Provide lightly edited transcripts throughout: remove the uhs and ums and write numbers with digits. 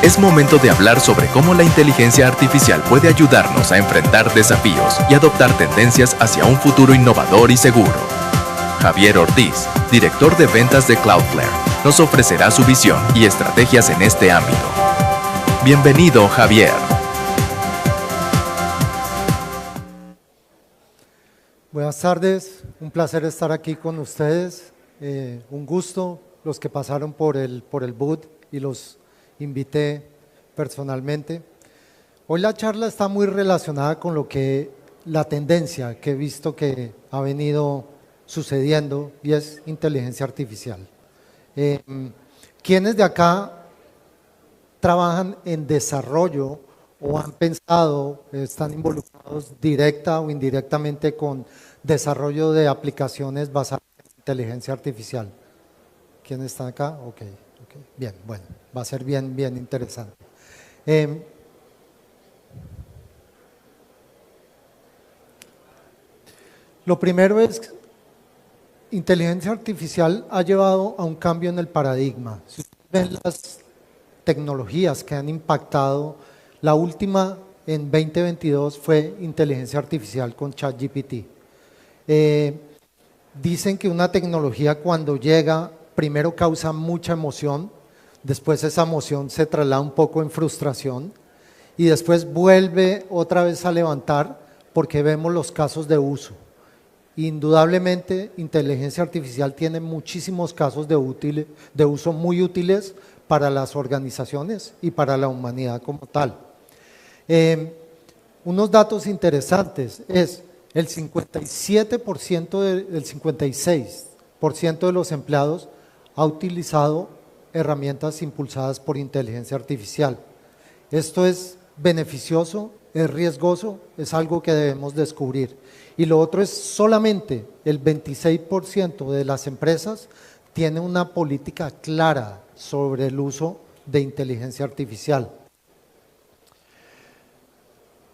Es momento de hablar sobre cómo la inteligencia artificial puede ayudarnos a enfrentar desafíos y adoptar tendencias hacia un futuro innovador y seguro. Javier Ortiz, director de ventas de Cloudflare, nos ofrecerá su visión y estrategias en este ámbito. Bienvenido, Javier. Buenas tardes, un placer estar aquí con ustedes, un gusto los que pasaron por el booth y los invité personalmente. Hoy la charla está muy relacionada con la tendencia que he visto que ha venido sucediendo y es inteligencia artificial. ¿Quiénes de acá trabajan en desarrollo o han pensado, están involucrados directa o indirectamente con desarrollo de aplicaciones basadas en inteligencia artificial? ¿Quiénes están acá? Ok. Bien, bueno, va a ser bien interesante. Lo primero es, inteligencia artificial ha llevado a un cambio en el paradigma. Si ustedes ven las tecnologías que han impactado, la última en 2022 fue inteligencia artificial con ChatGPT. Dicen que una tecnología cuando llega, primero causa mucha emoción, después esa emoción se traslada un poco en frustración y después vuelve otra vez a levantar porque vemos los casos de uso. Indudablemente, inteligencia artificial tiene muchísimos casos de uso muy útiles para las organizaciones y para la humanidad como tal. Unos datos interesantes es el 57% el 56% de los empleados ha utilizado herramientas impulsadas por inteligencia artificial. Esto es beneficioso, es riesgoso, es algo que debemos descubrir. Y lo otro es solamente el 26% de las empresas tiene una política clara sobre el uso de inteligencia artificial.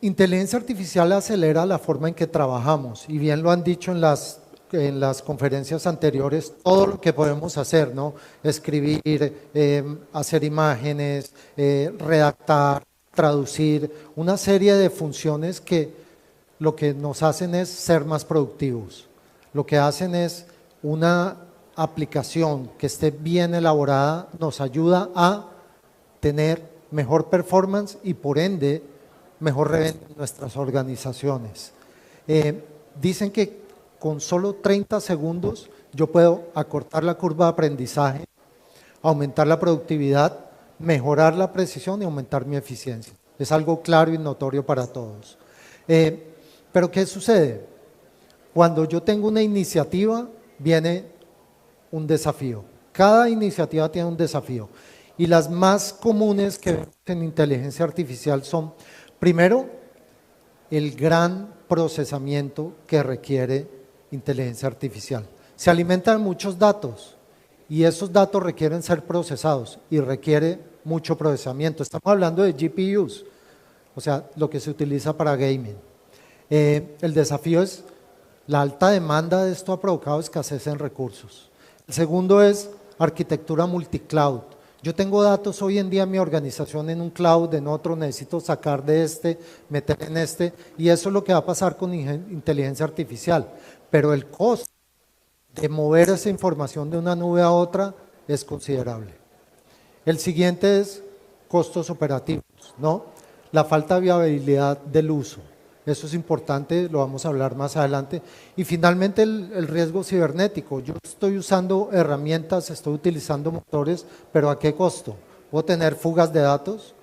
Inteligencia artificial acelera la forma en que trabajamos y bien lo han dicho en las conferencias anteriores, todo lo que podemos hacer, ¿no? Escribir, hacer imágenes, redactar, traducir, una serie de funciones que lo que nos hacen es ser más productivos. Lo que hacen es una aplicación que esté bien elaborada, nos ayuda a tener mejor performance y por ende mejor reventa en nuestras organizaciones. Dicen que con solo 30 segundos yo puedo acortar la curva de aprendizaje, aumentar la productividad, mejorar la precisión y aumentar mi eficiencia. Es algo claro y notorio para todos. Pero ¿qué sucede? Cuando yo tengo una iniciativa, viene un desafío. Cada iniciativa tiene un desafío. Y las más comunes que vemos en inteligencia artificial son, primero, el gran procesamiento que requiere inteligencia artificial. Se alimenta de muchos datos y esos datos requieren ser procesados y requiere mucho procesamiento. Estamos hablando de GPUs, o sea, lo que se utiliza para gaming. El desafío es la alta demanda de esto ha provocado escasez en recursos. El segundo es arquitectura multicloud. Yo tengo datos hoy en día en mi organización en un cloud, en otro necesito sacar de este, meter en este y eso es lo que va a pasar con inteligencia artificial. Pero el costo de mover esa información de una nube a otra es considerable. El siguiente es costos operativos, ¿no? La falta de viabilidad del uso. Eso es importante, lo vamos a hablar más adelante. Y finalmente el riesgo cibernético. Yo estoy usando herramientas, estoy utilizando motores, pero ¿a qué costo? Puedo tener fugas de datos,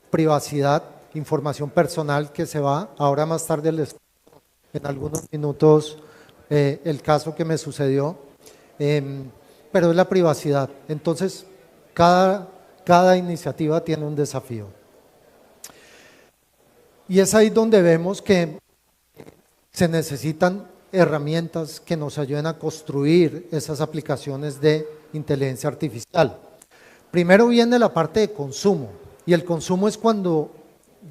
privacidad, información personal que se va. Ahora más tarde en algunos minutos el caso que me sucedió, pero es la privacidad. Entonces, cada iniciativa tiene un desafío. Y es ahí donde vemos que se necesitan herramientas que nos ayuden a construir esas aplicaciones de inteligencia artificial. Primero viene la parte de consumo, y el consumo es cuando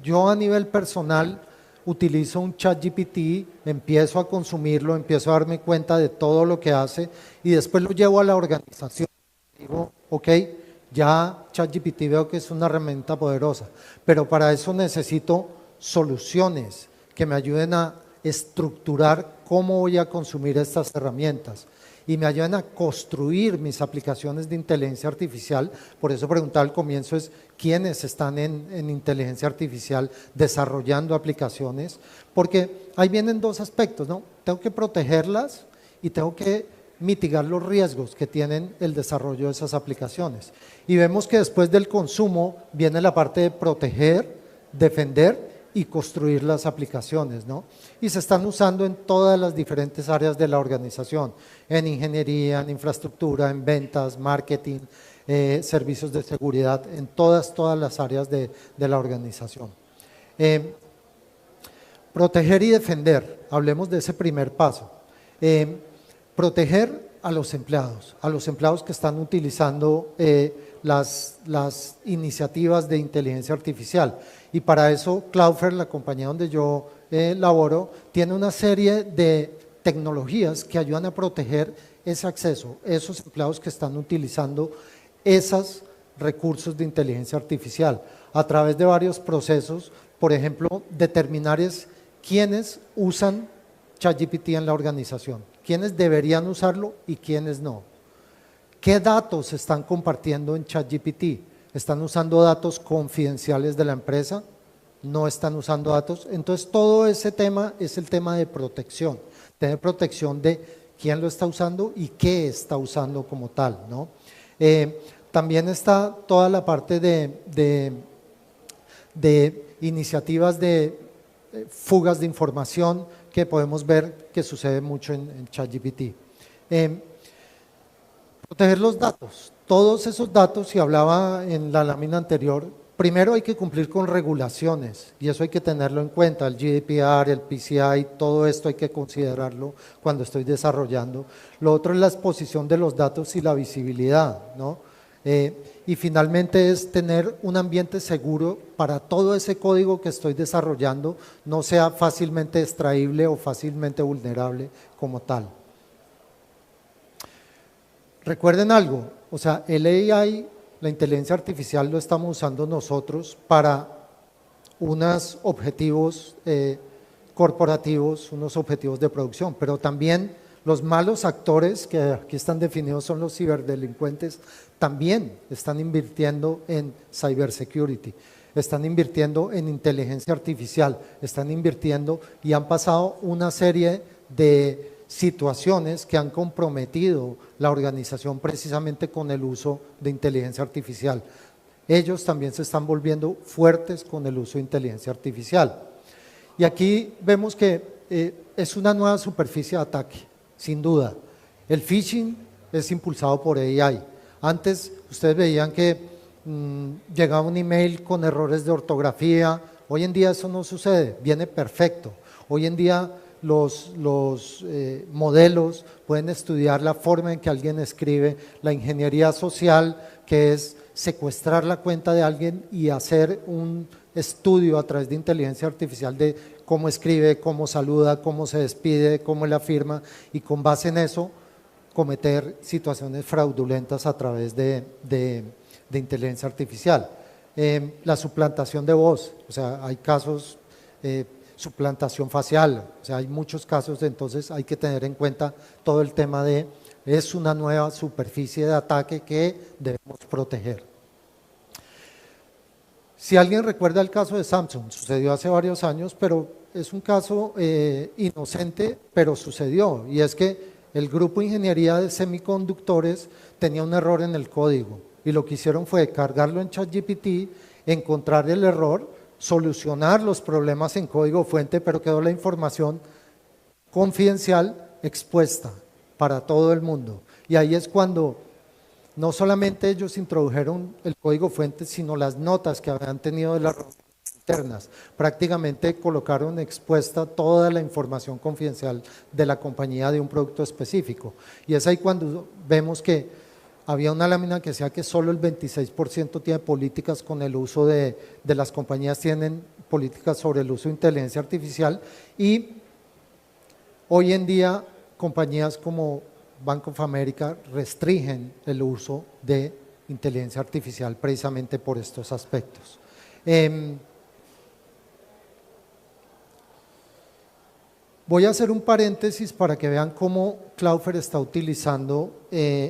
yo a nivel personal utilizo un ChatGPT, empiezo a consumirlo, empiezo a darme cuenta de todo lo que hace y después lo llevo a la organización. Digo, ok, ya ChatGPT veo que es una herramienta poderosa, pero para eso necesito soluciones que me ayuden a estructurar cómo voy a consumir estas herramientas y me ayuden a construir mis aplicaciones de inteligencia artificial. Por eso preguntaba al comienzo es quiénes están en inteligencia artificial desarrollando aplicaciones, porque ahí vienen dos aspectos, ¿no? Tengo que protegerlas y tengo que mitigar los riesgos que tienen el desarrollo de esas aplicaciones. Y vemos que después del consumo viene la parte de proteger, defender y construir las aplicaciones, ¿no? Y se están usando en todas las diferentes áreas de la organización, en ingeniería, en infraestructura, en ventas, marketing, servicios de seguridad, en todas las áreas de la organización. Proteger y defender, hablemos de ese primer paso. Proteger a los empleados que están utilizando las iniciativas de inteligencia artificial. Y para eso Cloudflare, la compañía donde yo laboro, tiene una serie de tecnologías que ayudan a proteger ese acceso, esos empleados que están utilizando esos recursos de inteligencia artificial a través de varios procesos. Por ejemplo, determinar quiénes usan ChatGPT en la organización, quiénes deberían usarlo y quiénes no. ¿Qué datos están compartiendo en ChatGPT? ¿Están usando datos confidenciales de la empresa? ¿No están usando datos? Entonces todo ese tema es el tema de protección, tener protección de quién lo está usando y qué está usando como tal, ¿no? También está toda la parte de iniciativas de fugas de información que podemos ver que sucede mucho en ChatGPT. Proteger los datos, todos esos datos, y hablaba en la lámina anterior, primero hay que cumplir con regulaciones y eso hay que tenerlo en cuenta, el GDPR, el PCI, todo esto hay que considerarlo cuando estoy desarrollando. Lo otro es la exposición de los datos y la visibilidad, ¿no? Y finalmente es tener un ambiente seguro para todo ese código que estoy desarrollando, no sea fácilmente extraíble o fácilmente vulnerable como tal. Recuerden algo, o sea, el AI, la inteligencia artificial, lo estamos usando nosotros para unos objetivos corporativos, unos objetivos de producción, pero también los malos actores, que aquí están definidos, son los ciberdelincuentes, también están invirtiendo en cybersecurity, están invirtiendo en inteligencia artificial, están invirtiendo y han pasado una serie de situaciones que han comprometido la organización precisamente con el uso de inteligencia artificial. Ellos también se están volviendo fuertes con el uso de inteligencia artificial. Y aquí vemos que es una nueva superficie de ataque, sin duda. El phishing es impulsado por AI. Antes ustedes veían que llegaba un email con errores de ortografía. Hoy en día eso no sucede, viene perfecto. Hoy en día los modelos pueden estudiar la forma en que alguien escribe, la ingeniería social, que es secuestrar la cuenta de alguien y hacer un estudio a través de inteligencia artificial de cómo escribe, cómo saluda, cómo se despide, cómo la firma, y con base en eso cometer situaciones fraudulentas a través de inteligencia artificial. La suplantación de voz, o sea, hay casos, suplantación facial, o sea, hay muchos casos, entonces hay que tener en cuenta todo el tema de, es una nueva superficie de ataque que debemos proteger. Si alguien recuerda el caso de Samsung, sucedió hace varios años, pero es un caso inocente, pero sucedió, y es que el grupo de ingeniería de semiconductores tenía un error en el código, y lo que hicieron fue cargarlo en ChatGPT, encontrar el error, solucionar los problemas en código fuente, pero quedó la información confidencial expuesta para todo el mundo. Y ahí es cuando no solamente ellos introdujeron el código fuente, sino las notas que habían tenido de la reunión internas. Prácticamente colocaron expuesta toda la información confidencial de la compañía de un producto específico. Y es ahí cuando vemos que había una lámina que decía que solo el 26% tiene políticas con el uso de las compañías tienen políticas sobre el uso de inteligencia artificial, y hoy en día compañías como Bank of America restringen el uso de inteligencia artificial precisamente por estos aspectos. Voy a hacer un paréntesis para que vean cómo Cloudflare está utilizando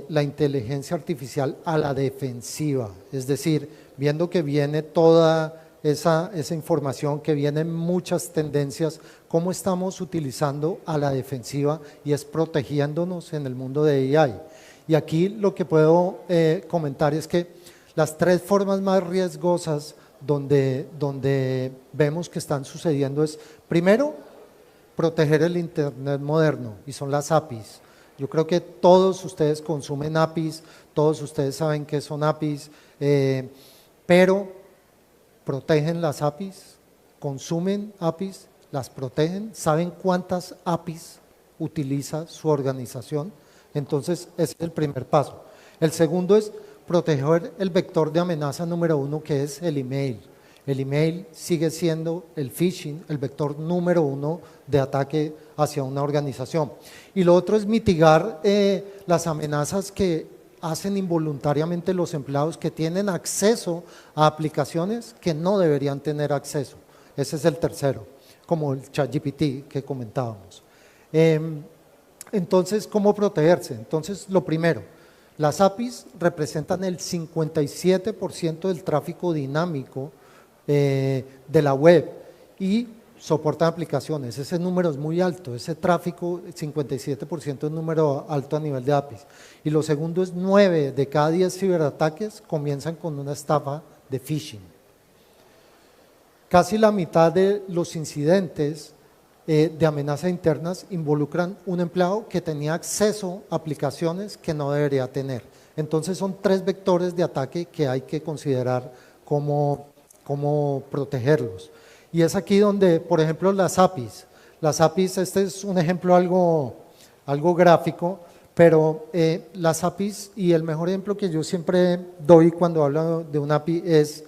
la inteligencia artificial a la defensiva, es decir, viendo que viene toda esa información, que vienen muchas tendencias, cómo estamos utilizando a la defensiva y es protegiéndonos en el mundo de AI. Y aquí lo que puedo comentar es que las tres formas más riesgosas donde vemos que están sucediendo es, primero, proteger el Internet moderno, y son las APIs. Yo creo que todos ustedes consumen APIs, todos ustedes saben qué son APIs, pero protegen las APIs, consumen APIs, las protegen, saben cuántas APIs utiliza su organización. Entonces, ese es el primer paso. El segundo es proteger el vector de amenaza número uno, que es el email. El email sigue siendo el phishing, el vector número uno de ataque hacia una organización. Y lo otro es mitigar las amenazas que hacen involuntariamente los empleados que tienen acceso a aplicaciones que no deberían tener acceso. Ese es el tercero, como el ChatGPT que comentábamos. Entonces, ¿cómo protegerse? Entonces, lo primero, las APIs representan el 57% del tráfico dinámico de la web y soportan aplicaciones. Ese número es muy alto, ese tráfico, 57% es un número alto a nivel de APIs. Y lo segundo es 9 de cada 10 ciberataques comienzan con una estafa de phishing. Casi la mitad de los incidentes de amenazas internas involucran un empleado que tenía acceso a aplicaciones que no debería tener. Entonces son tres vectores de ataque que hay que considerar cómo protegerlos. Y es aquí donde, por ejemplo, las APIs, este es un ejemplo algo gráfico, pero las APIs, y el mejor ejemplo que yo siempre doy cuando hablo de una API es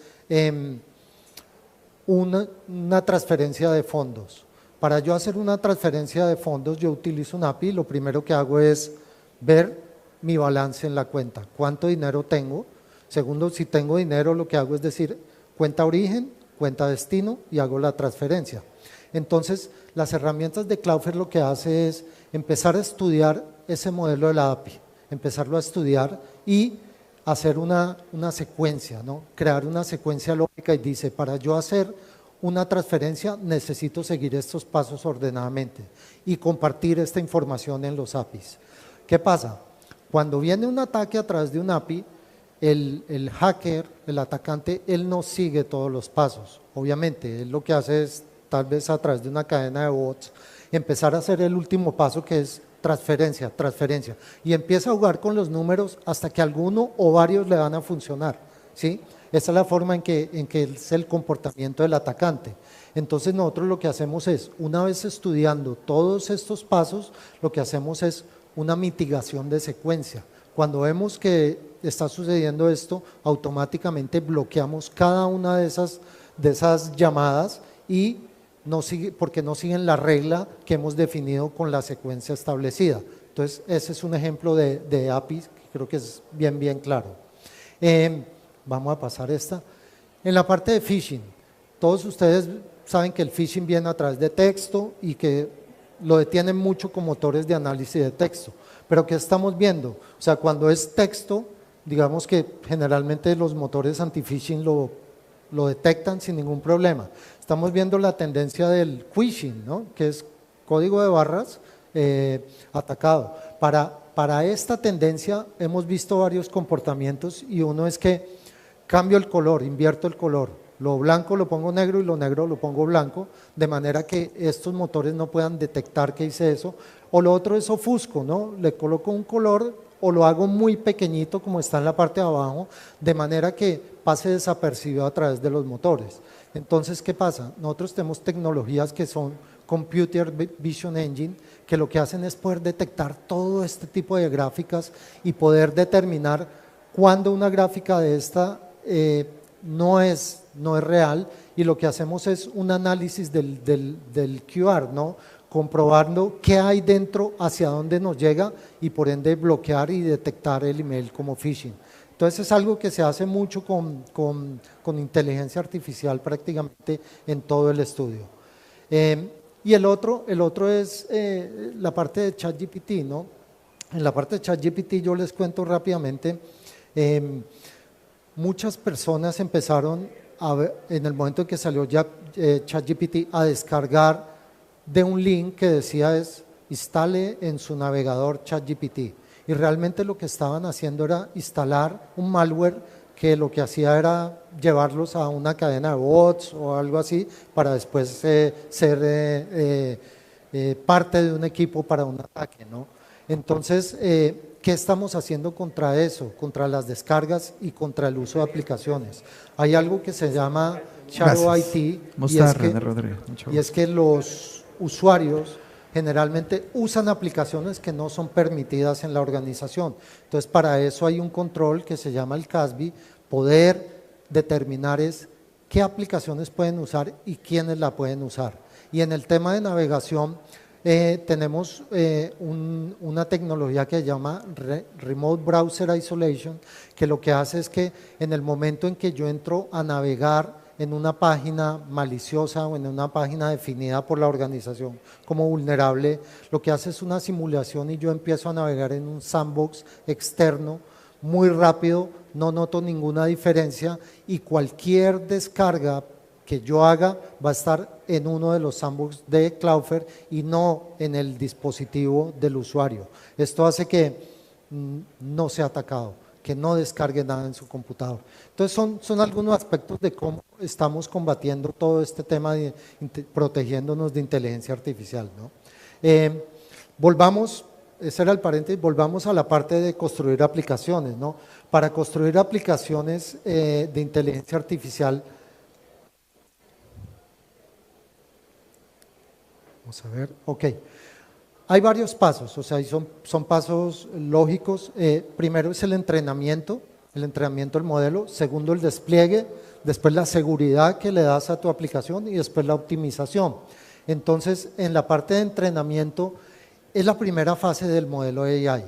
una transferencia de fondos. Para yo hacer una transferencia de fondos, yo utilizo una API, lo primero que hago es ver mi balance en la cuenta, cuánto dinero tengo. Segundo, si tengo dinero, lo que hago es decir, cuenta origen, cuenta destino, y hago la transferencia. Entonces, las herramientas de Cloudflare lo que hace es empezar a estudiar ese modelo de la API, empezarlo a estudiar y hacer una secuencia, ¿no? Crear una secuencia lógica, y dice, para yo hacer una transferencia necesito seguir estos pasos ordenadamente y compartir esta información en los APIs. ¿Qué pasa? Cuando viene un ataque a través de un API, el hacker, el atacante, él no sigue todos los pasos. Obviamente, él lo que hace es, tal vez a través de una cadena de bots, empezar a hacer el último paso, que es transferencia, y empieza a jugar con los números hasta que alguno o varios le van a funcionar, ¿sí? Esa es la forma en que es el comportamiento del atacante. Entonces nosotros lo que hacemos es, una vez estudiando todos estos pasos, lo que hacemos es una mitigación de secuencia. Cuando vemos que está sucediendo esto, automáticamente bloqueamos cada una de esas llamadas, y porque no siguen la regla que hemos definido con la secuencia establecida. Entonces, ese es un ejemplo de API que creo que es bien claro. Vamos a pasar esta. En la parte de phishing, todos ustedes saben que el phishing viene a través de texto y que lo detienen mucho con motores de análisis de texto. Pero ¿qué estamos viendo? O sea, cuando es texto, digamos que generalmente los motores anti-phishing lo detectan sin ningún problema. Estamos viendo la tendencia del phishing, ¿no? Que es código de barras atacado. Para esta tendencia hemos visto varios comportamientos, y uno es que cambio el color, invierto el color. Lo blanco lo pongo negro y lo negro lo pongo blanco, de manera que estos motores no puedan detectar que hice eso. O lo otro es ofusco, ¿no? Le coloco un color o lo hago muy pequeñito como está en la parte de abajo, de manera que pase desapercibido a través de los motores. Entonces, ¿qué pasa? Nosotros tenemos tecnologías que son Computer Vision Engine, que lo que hacen es poder detectar todo este tipo de gráficas y poder determinar cuándo una gráfica de esta no es real, y lo que hacemos es un análisis del QR, ¿no? Comprobando qué hay dentro, hacia dónde nos llega, y por ende bloquear y detectar el email como phishing. Entonces es algo que se hace mucho con inteligencia artificial prácticamente en todo el estudio. Y el otro es la parte de ChatGPT, ¿no? En la parte de ChatGPT yo les cuento rápidamente, muchas personas empezaron a ver, en el momento en que salió ya ChatGPT, a descargar de un link que decía instale en su navegador ChatGPT, y realmente lo que estaban haciendo era instalar un malware que lo que hacía era llevarlos a una cadena de bots o algo así para después ser parte de un equipo para un ataque, ¿no? Entonces, ¿qué estamos haciendo contra eso? Contra las descargas y contra el uso de aplicaciones. Hay algo que se llama Shadow IT, y es que los usuarios generalmente usan aplicaciones que no son permitidas en la organización. Entonces, para eso hay un control que se llama el CASB, poder determinar qué aplicaciones pueden usar y quiénes la pueden usar. Y en el tema de navegación, tenemos una tecnología que se llama Remote Browser Isolation, que lo que hace es que en el momento en que yo entro a navegar en una página maliciosa o en una página definida por la organización como vulnerable, lo que hace es una simulación y yo empiezo a navegar en un sandbox externo muy rápido, no noto ninguna diferencia, y cualquier descarga que yo haga va a estar en uno de los sandbox de Cloudflare y no en el dispositivo del usuario. Esto hace que no sea atacado, que no descargue nada en su computador. Entonces son algunos aspectos de cómo estamos combatiendo todo este tema de protegiéndonos de inteligencia artificial, ¿no? Volvamos, ese era el paréntesis, volvamos a la parte de construir aplicaciones, ¿no? Para construir aplicaciones de inteligencia artificial, vamos a ver, ok. Hay varios pasos, o sea, son pasos lógicos. Primero es el entrenamiento del modelo. Segundo, el despliegue. Después, la seguridad que le das a tu aplicación, y después la optimización. Entonces, en la parte de entrenamiento es la primera fase del modelo AI.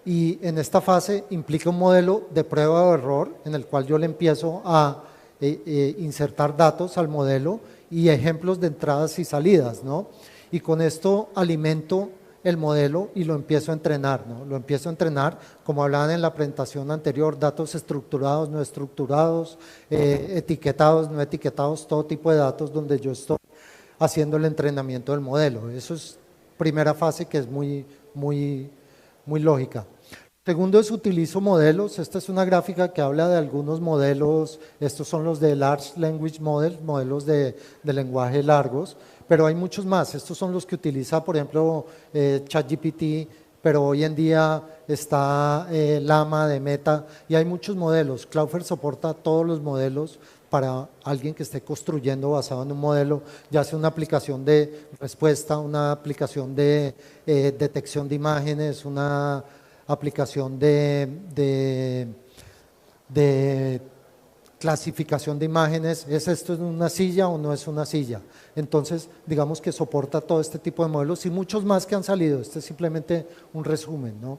Y en esta fase implica un modelo de prueba o error en el cual yo le empiezo a insertar datos al modelo y ejemplos de entradas y salidas, ¿no? Y con esto alimento el modelo y lo empiezo a entrenar, ¿no? Lo empiezo a entrenar, como hablaban en la presentación anterior, datos estructurados, no estructurados, etiquetados, no etiquetados, todo tipo de datos donde yo estoy haciendo el entrenamiento del modelo. Eso es primera fase, que es muy lógica. Segundo es utilizo modelos. Esta es una gráfica que habla de algunos modelos. Estos son los de Large Language Models, modelos de lenguaje largos, pero hay muchos más. Estos son los que utiliza, por ejemplo, ChatGPT, pero hoy en día está Llama de Meta, y hay muchos modelos. Cloudflare soporta todos los modelos para alguien que esté construyendo basado en un modelo, ya sea una aplicación de respuesta, una aplicación de detección de imágenes, una aplicación de clasificación de imágenes. ¿Es esto una silla o no es una silla? Entonces, digamos que soporta todo este tipo de modelos y muchos más que han salido. Este es simplemente un resumen, ¿no?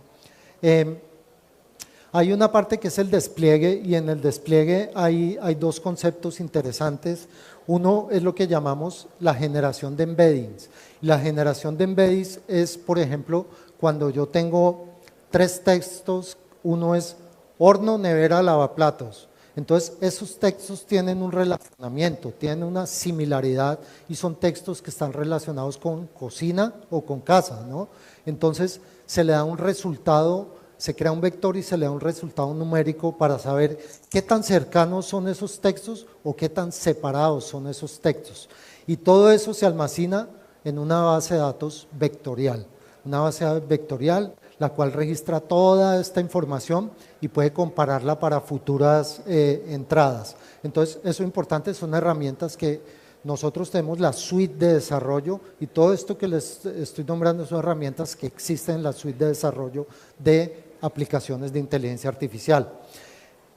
Hay una parte que es el despliegue, y en el despliegue hay dos conceptos interesantes. Uno es lo que llamamos la generación de embeddings. La generación de embeddings es, por ejemplo, cuando yo tengo 3 textos. Uno es horno, nevera, lavaplatos. Entonces, esos textos tienen un relacionamiento, tienen una similaridad, y son textos que están relacionados con cocina o con casa, ¿no? Entonces, se le da un resultado, se crea un vector y se le da un resultado numérico para saber qué tan cercanos son esos textos o qué tan separados son esos textos. Y todo eso se almacena en una base de datos vectorial. Una base vectorial, la cual registra toda esta información y puede compararla para futuras entradas. Entonces, eso es importante, son herramientas que nosotros tenemos la suite de desarrollo y todo esto que les estoy nombrando son herramientas que existen en la suite de desarrollo de aplicaciones de inteligencia artificial.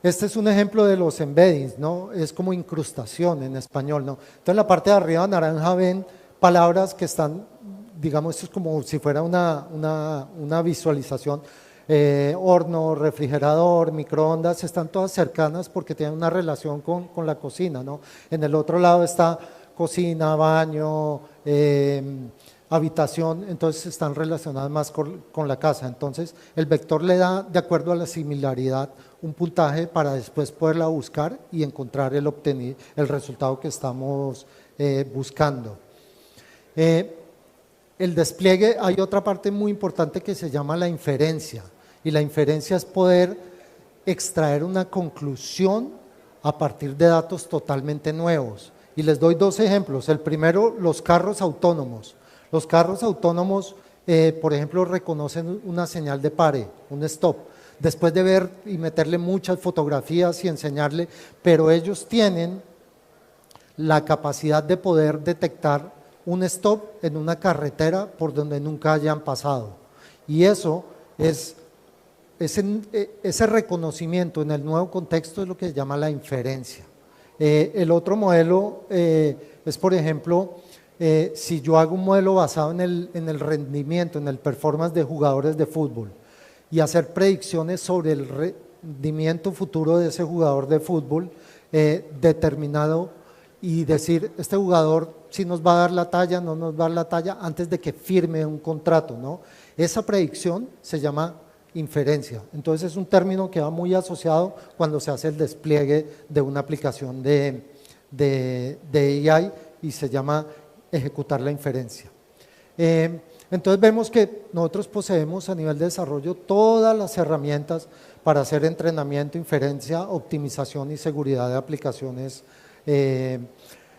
Este es un ejemplo de los embeddings, ¿no? Es como incrustación en español, ¿no? Entonces, en la parte de arriba naranja ven palabras que están, digamos, esto es como si fuera una visualización. Horno, refrigerador, microondas, están todas cercanas porque tienen una relación con la cocina, ¿no? En el otro lado está cocina, baño, habitación, entonces están relacionadas más con la casa. Entonces el vector le da, de acuerdo a la similaridad, un puntaje para después poderla buscar y encontrar el resultado que estamos buscando. El despliegue, hay otra parte muy importante que se llama la inferencia, y la inferencia es poder extraer una conclusión a partir de datos totalmente nuevos. Y les doy dos ejemplos. El primero, los carros autónomos. Los carros autónomos, por ejemplo, reconocen una señal de pare, un stop, después de ver y meterle muchas fotografías y enseñarle, pero ellos tienen la capacidad de poder detectar un stop en una carretera por donde nunca hayan pasado. Y eso es, ese reconocimiento en el nuevo contexto es lo que se llama la inferencia. El otro modelo es, por ejemplo, si yo hago un modelo basado en el rendimiento, en el performance de jugadores de fútbol y hacer predicciones sobre el rendimiento futuro de ese jugador de fútbol determinado y decir, este jugador si nos va a dar la talla, no nos va a dar la talla antes de que firme un contrato, ¿no? Esa predicción se llama inferencia. Entonces es un término que va muy asociado cuando se hace el despliegue de una aplicación de AI y se llama ejecutar la inferencia. Entonces vemos que nosotros poseemos a nivel de desarrollo todas las herramientas para hacer entrenamiento, inferencia, optimización y seguridad de aplicaciones de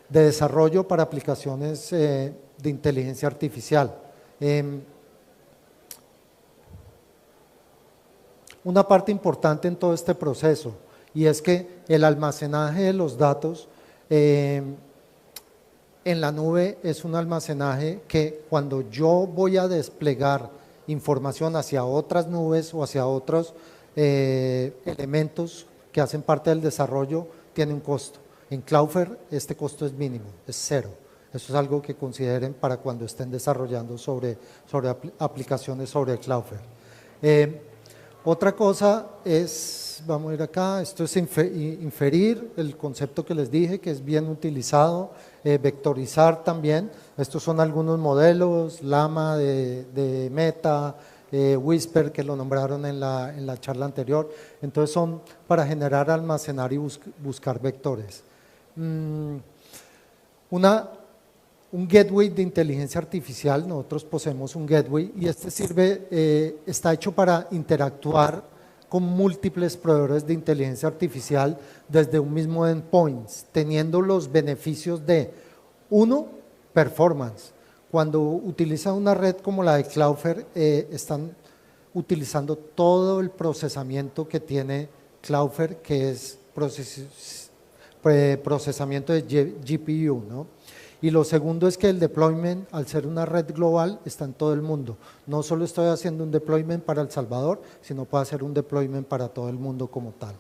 desarrollo para aplicaciones de inteligencia artificial. Una parte importante en todo este proceso, y es que el almacenaje de los datos en la nube es un almacenaje que cuando yo voy a desplegar información hacia otras nubes o hacia otros elementos que hacen parte del desarrollo, tiene un costo. En Cloudflare este costo es mínimo, es cero. Eso es algo que consideren para cuando estén desarrollando sobre aplicaciones sobre Cloudflare. Otra cosa es, vamos a ir acá, esto es inferir, el concepto que les dije que es bien utilizado, vectorizar también. Estos son algunos modelos, Llama de Meta, Whisper, que lo nombraron en la charla anterior. Entonces son para generar, almacenar y buscar vectores. Un gateway de inteligencia artificial, nosotros poseemos un gateway y este está hecho para interactuar con múltiples proveedores de inteligencia artificial desde un mismo endpoint, teniendo los beneficios de, uno, performance. Cuando utilizan una red como la de Cloudflare, están utilizando todo el procesamiento que tiene Cloudflare, que es procesamiento de GPU, ¿no? Y lo segundo es que el deployment, al ser una red global, está en todo el mundo. No solo estoy haciendo un deployment para El Salvador, sino puedo hacer un deployment para todo el mundo como tal.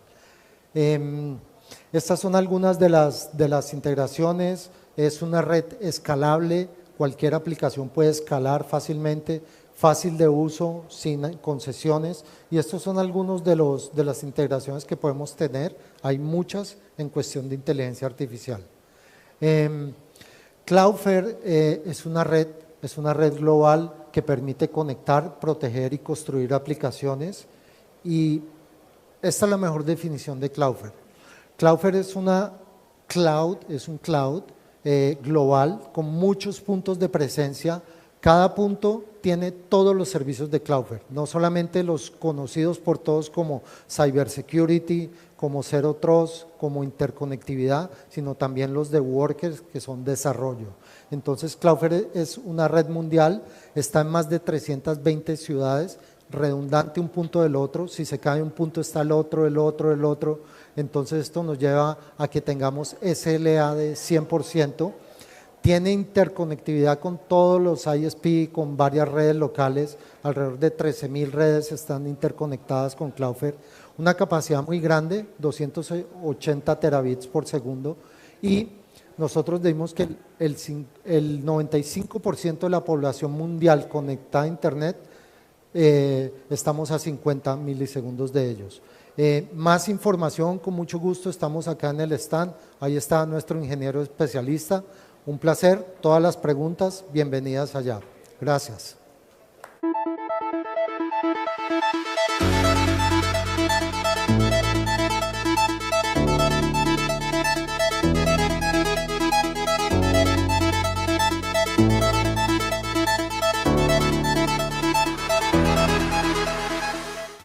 Estas son algunas de las integraciones. Es una red escalable, cualquier aplicación puede escalar fácilmente, fácil de uso, sin concesiones. Y estos son algunos de las integraciones que podemos tener. Hay muchas en cuestión de inteligencia artificial. Cloudflare es una red global que permite conectar, proteger y construir aplicaciones, y esta es la mejor definición de Cloudflare. Cloudflare es un cloud global con muchos puntos de presencia. Cada punto tiene todos los servicios de Cloudflare, no solamente los conocidos por todos como cybersecurity, como Zero Trust, como interconectividad, sino también los de Workers, que son desarrollo. Entonces Cloudflare es una red mundial, está en más de 320 ciudades, redundante un punto del otro. Si se cae un punto está el otro, el otro, el otro. Entonces esto nos lleva a que tengamos SLA de 100%. Tiene interconectividad con todos los ISP, con varias redes locales, alrededor de 13.000 redes están interconectadas con Cloudflare, una capacidad muy grande, 280 terabits por segundo, y nosotros dimos que el 95% de la población mundial conectada a Internet, estamos a 50 milisegundos de ellos. Más información, con mucho gusto, estamos acá en el stand, ahí está nuestro ingeniero especialista. Un placer, todas las preguntas, bienvenidas allá. Gracias.